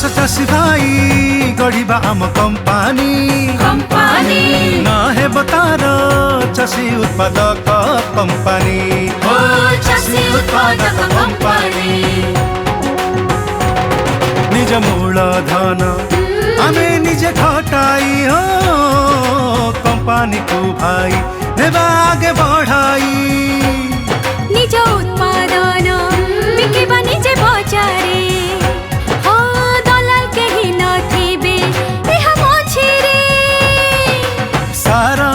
आस चाषी भाई गढ़ा आम कंपानी ना हे बतार चाषी उत्पादक कंपानी निज मूलधन आमे निजे खटाई हो कंपानी को भाई नेबा आगे बढ़ाई निज उत्पादन बिकिबा निजे बजारे हो दलाल केही नथिबे एहा मछिरे सारा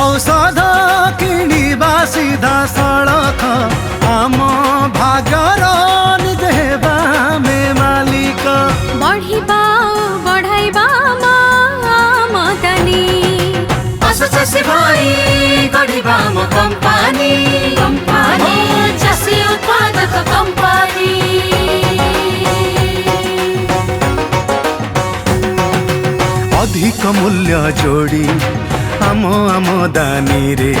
औषध किणिबा सीधा सड़क आम भागर निजे हेबा में मालिक बढ़िबा बढ़ाइबा आमदानी आस चाषी भाई गढ़ा आम कंपानी चाषी उत्पादक कंपानी अधिक मूल्य जोड़ी आम आमदानी रे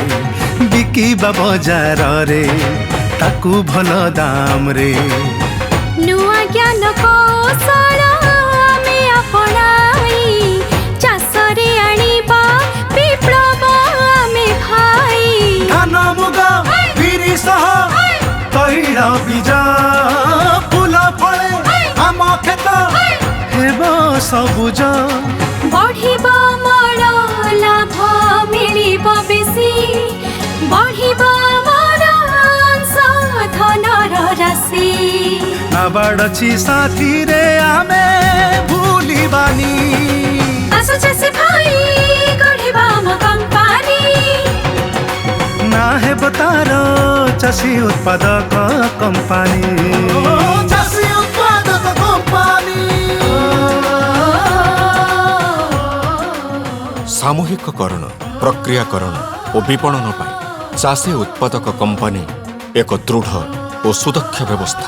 बिकिबा बजार रे ताकू भल दाम रे नुआ ज्ञान कौशल आमे अपनाई चाषरे आनिबा विप्लव आमे भाई धान मुग बिरी सह तैल बीज फूल फले आम खेत हेब सबुज बढ़िब मोर लाभ मिलिब बेसी बढ़िब मोर अंश धनर राशि नाबाड़ची साथी रे आमे भूलिबानी आस चाषी भाई गढ़िबा आम कंपानी ना हे बतार चाषी उत्पादक कंपानी सामूहिककरण प्रक्रियाकरण और विपणन पर चाषी उत्पादक कंपानी एक दृढ़ और सुदक्ष व्यवस्था।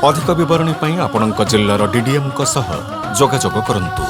अधिक विवरणी पर आपणक जिल्लार डीडीएम जोगाजोग करंतु।